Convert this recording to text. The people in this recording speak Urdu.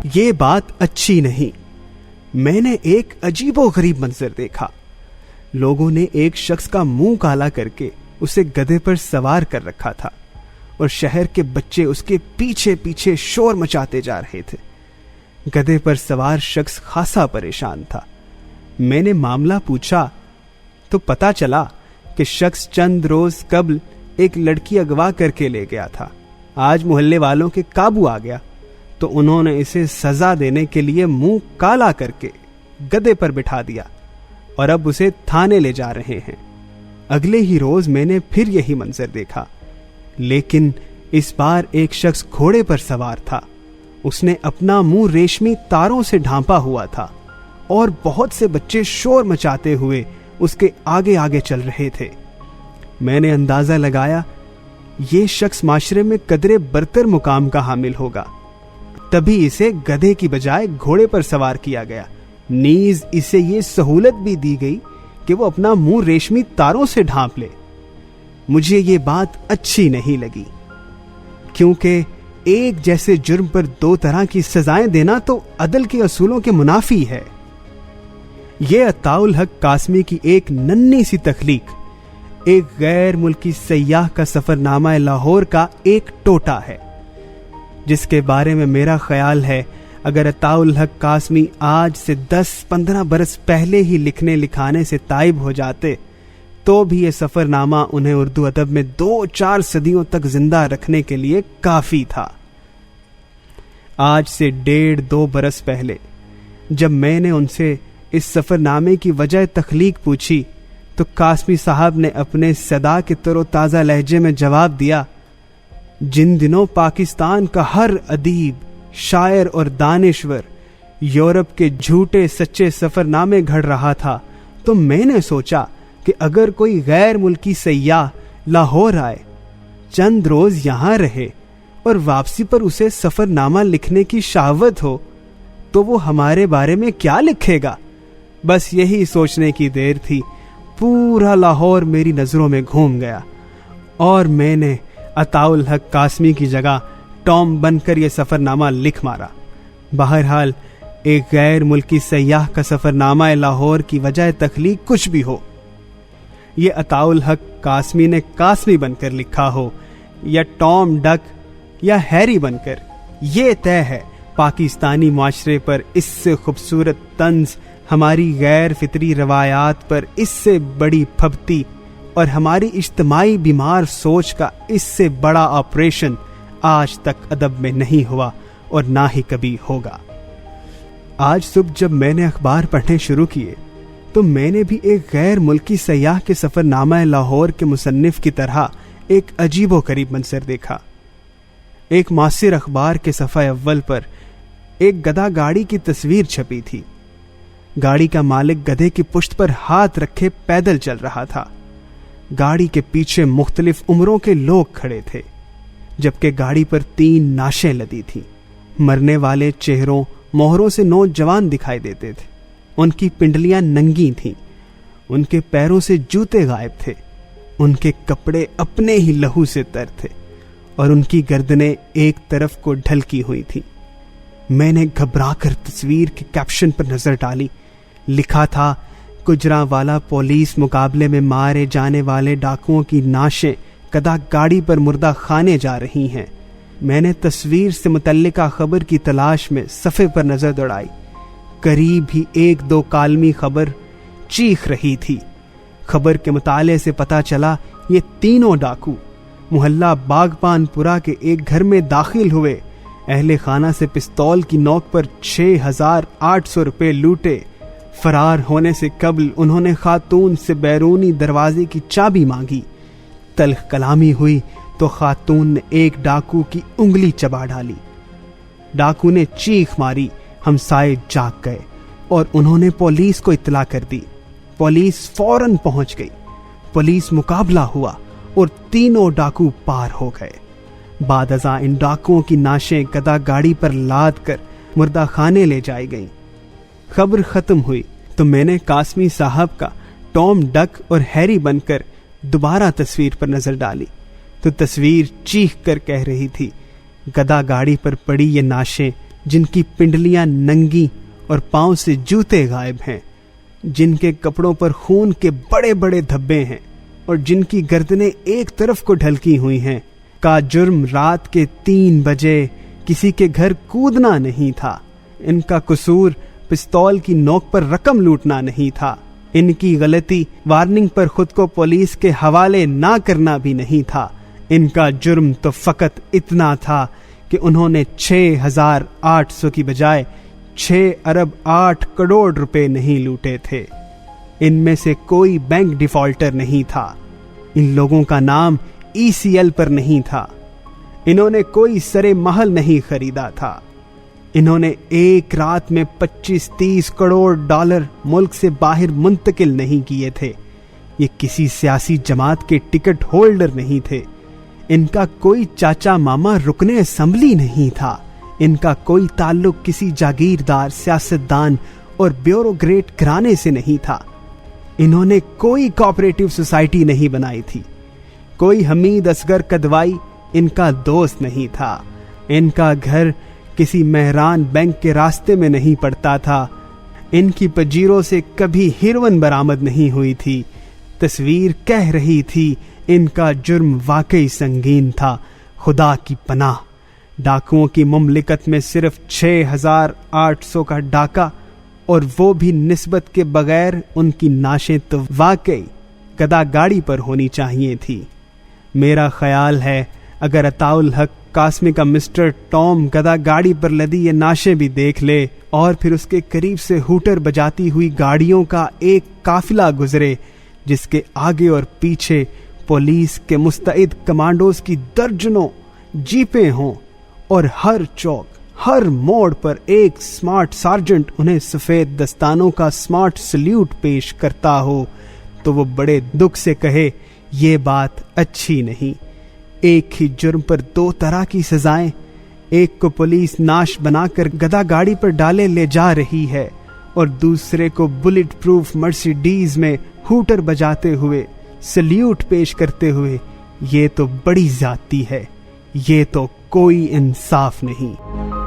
یہ بات اچھی نہیں۔ میں نے ایک عجیب و غریب منظر دیکھا۔ لوگوں نے ایک شخص کا منہ کالا کر کے اسے گدھے پر سوار کر رکھا تھا اور شہر کے بچے اس کے پیچھے پیچھے شور مچاتے جا رہے تھے۔ گدھے پر سوار شخص خاصا پریشان تھا۔ میں نے معاملہ پوچھا تو پتا چلا کہ شخص چند روز قبل ایک لڑکی اغوا کر کے لے گیا تھا۔ آج محلے والوں کے قابو آ گیا تو انہوں نے اسے سزا دینے کے لیے منہ کالا کر کے گدھے پر بٹھا دیا اور اب اسے تھانے لے جا رہے ہیں۔ اگلے ہی روز میں نے پھر یہی منظر دیکھا، لیکن اس بار ایک شخص گھوڑے پر سوار تھا۔ اس نے اپنا منہ ریشمی تاروں سے ڈھانپا ہوا تھا اور بہت سے بچے شور مچاتے ہوئے اس کے آگے آگے چل رہے تھے۔ میں نے اندازہ لگایا یہ شخص معاشرے میں قدرے برتر مقام کا حامل ہوگا، تبھی اسے گدھے کی بجائے گھوڑے پر سوار کیا گیا، نیز اسے یہ سہولت بھی دی گئی کہ وہ اپنا منہ ریشمی تاروں سے ڈھانپ لے۔ مجھے یہ بات اچھی نہیں لگی، کیونکہ ایک جیسے جرم پر دو طرح کی سزائیں دینا تو عدل کے اصولوں کے منافی ہے۔ یہ عطاء الحق قاسمی کی ایک ننھی سی تخلیق ایک غیر ملکی سیاح کا سفر نامہ لاہور کا ایک ٹوٹا ہے، جس کے بارے میں میرا خیال ہے اگر عطاء الحق قاسمی آج سے 10-15 برس پہلے ہی لکھنے لکھانے سے تائب ہو جاتے تو بھی یہ سفر نامہ انہیں اردو ادب میں 2-4 صدیوں تک زندہ رکھنے کے لیے کافی تھا۔ آج سے 1.5-2 برس پہلے جب میں نے ان سے اس سفر نامے کی وجہ تخلیق پوچھی تو قاسمی صاحب نے اپنے صدا کے تر و تازہ لہجے میں جواب دیا، جن دنوں پاکستان کا ہر ادیب، شاعر اور دانشور یورپ کے جھوٹے سچے سفر نامے گھڑ رہا تھا تو میں نے سوچا کہ اگر کوئی غیر ملکی سیاح لاہور آئے، چند روز یہاں رہے اور واپسی پر اسے سفر نامہ لکھنے کی شہوت ہو تو وہ ہمارے بارے میں کیا لکھے گا۔ بس یہی سوچنے کی دیر تھی، پورا لاہور میری نظروں میں گھوم گیا اور میں نے عطاء الحق قاسمی کی جگہ ٹام بن کر یہ سفر نامہ لکھ مارا۔ بہرحال ایک غیر ملکی سیاح کا سفر نامہ لاہور کی وجہ تخلیق کچھ بھی ہو، یہ عطاء الحق قاسمی نے قاسمی بن کر لکھا ہو یا ٹام ڈک یا ہیری بن کر، یہ طے ہے پاکستانی معاشرے پر اس سے خوبصورت طنز، ہماری غیر فطری روایات پر اس سے بڑی پھبتی اور ہماری اجتماعی بیمار سوچ کا اس سے بڑا آپریشن آج تک ادب میں نہیں ہوا اور نہ ہی کبھی ہوگا۔ آج صبح جب میں نے اخبار پڑھنے شروع کیے تو میں نے بھی ایک غیر ملکی سیاح کے سفر نامہ لاہور کے مصنف کی طرح ایک عجیب و غریب منظر دیکھا۔ ایک معاصر اخبار کے صفحہ اول پر ایک گدھا گاڑی کی تصویر چھپی تھی۔ گاڑی کا مالک گدھے کی پشت پر ہاتھ رکھے پیدل چل رہا تھا۔ گاڑی کے پیچھے مختلف عمروں کے لوگ کھڑے تھے، جبکہ گاڑی پر 3 نعشیں لدی تھیں۔ مرنے والے چہروں مہروں سے نوجوان دکھائی دیتے تھے، ان کی پنڈلیاں ننگی تھیں، ان کے پیروں سے جوتے غائب تھے، ان کے کپڑے اپنے ہی لہو سے تر تھے اور ان کی گردنیں ایک طرف کو ڈھلکی ہوئی تھیں۔ میں نے گھبرا کر تصویر کے کیپشن پر نظر ڈالی، لکھا تھا گجرانوالا پولیس مقابلے میں مارے جانے والے ڈاکوؤں کی نعشیں گدھا گاڑی پر مردہ خانے جا رہی ہیں۔ میں نے تصویر سے متعلقہ خبر کی تلاش میں صفحے پر نظر دوڑائی، قریب ہی 1-2 کالمی خبر چیخ رہی تھی۔ خبر کے مطالعے سے پتا چلا یہ تینوں ڈاکو محلہ باغبان پورا کے ایک گھر میں داخل ہوئے، اہل خانہ سے پستول کی نوک پر 6,800 روپے لوٹے۔ فرار ہونے سے قبل انہوں نے خاتون سے بیرونی دروازے کی چابی مانگی۔ تلخ کلامی ہوئی تو خاتون نے ایک ڈاکو کی انگلی چبا ڈالی۔ ڈاکو نے چیخ ماری، ہمسائے جاگ گئے اور انہوں نے پولیس کو اطلاع کر دی۔ پولیس فوراً پہنچ گئی، پولیس مقابلہ ہوا اور تینوں ڈاکو پار ہو گئے۔ بعد ازاں ان ڈاکوؤں کی نعشیں گدھا گاڑی پر لاد کر مردہ خانے لے جائی گئیں۔ خبر ختم ہوئی تو میں نے قاسمی صاحب کا ٹام ڈک اور ہیری بن کر دوبارہ تصویر پر نظر ڈالی تو تصویر چیخ کر کہہ رہی تھی، گدھا گاڑی پر پڑی یہ نعشیں جن کی پنڈلیاں ننگی اور پاؤں سے جوتے غائب ہیں، جن کے کپڑوں پر خون کے بڑے بڑے دھبے ہیں اور جن کی گردنیں ایک طرف کو ڈھلکی ہوئی ہیں، کا جرم رات کے 3 بجے کسی کے گھر کودنا نہیں تھا۔ ان کا قصور پستول کی نوک پر رقم لوٹنا نہیں تھا۔ ان کی غلطی وارننگ پر خود کو پولیس کے حوالے نہ کرنا بھی نہیں تھا۔ ان کا جرم تو فقط اتنا تھا کہ انہوں نے 6,800 کی بجائے 6 ارب 8 کروڑ روپے نہیں لوٹے تھے۔ ان میں سے کوئی بینک ڈیفالٹر نہیں تھا۔ ان لوگوں کا نام ECL پر نہیں تھا۔ انہوں نے کوئی سرے محل نہیں خریدا تھا۔ انہوں نے ایک رات میں 25-30 کروڑ ڈالر ملک سے باہر منتقل نہیں کیے تھے۔ یہ کسی سیاسی جماعت کے ٹکٹ ہولڈر نہیں تھے۔ ان کا کوئی چاچا ماما رکن اسمبلی نہیں تھا۔ ان کا کوئی تعلق کسی جاگیردار، سیاستدان اور بیوروکریٹ گھرانے سے نہیں تھا۔ انہوں نے کوئی کوآپریٹو سوسائٹی نہیں بنائی تھی۔ کوئی حمید اصغر کدوائی ان کا دوست نہیں تھا۔ ان کا گھر کسی مہران بینک کے راستے میں نہیں پڑتا تھا۔ ان کی پجیروں سے کبھی ہیروئن برآمد نہیں ہوئی تھی۔ تصویر کہہ رہی تھی ان کا جرم واقعی سنگین تھا۔ خدا کی پناہ، ڈاکوؤں کی مملکت میں صرف 6,800 کا ڈاکہ، اور وہ بھی نسبت کے بغیر ان کی نعشیں تو واقعی گدا گاڑی پر ہونی چاہیے تھی۔ میرا خیال ہے اگر عطاء الحق قاسمی کا مسٹر ٹام گدا گاڑی پر لدی یہ نعشیں بھی دیکھ لے اور پھر اس کے قریب سے ہوٹر بجاتی ہوئی گاڑیوں کا ایک قافلہ گزرے جس کے آگے اور پیچھے پولیس کے مستعد کمانڈوز کی درجنوں جیپیں ہوں اور ہر چوک، ہر موڑ پر ایک سمارٹ سارجنٹ انہیں سفید دستانوں کا سمارٹ سلیوٹ پیش کرتا ہو، تو وہ بڑے دکھ سے کہے یہ بات اچھی نہیں۔ ایک ہی جرم پر 2 طرح کی سزائیں، ایک کو پولیس ناش بنا کر گدا گاڑی پر ڈالے لے جا رہی ہے اور دوسرے کو بلٹ پروف مرسیڈیز میں ہوٹر بجاتے ہوئے، سلیوٹ پیش کرتے ہوئے۔ یہ تو بڑی زیادتی ہے، یہ تو کوئی انصاف نہیں۔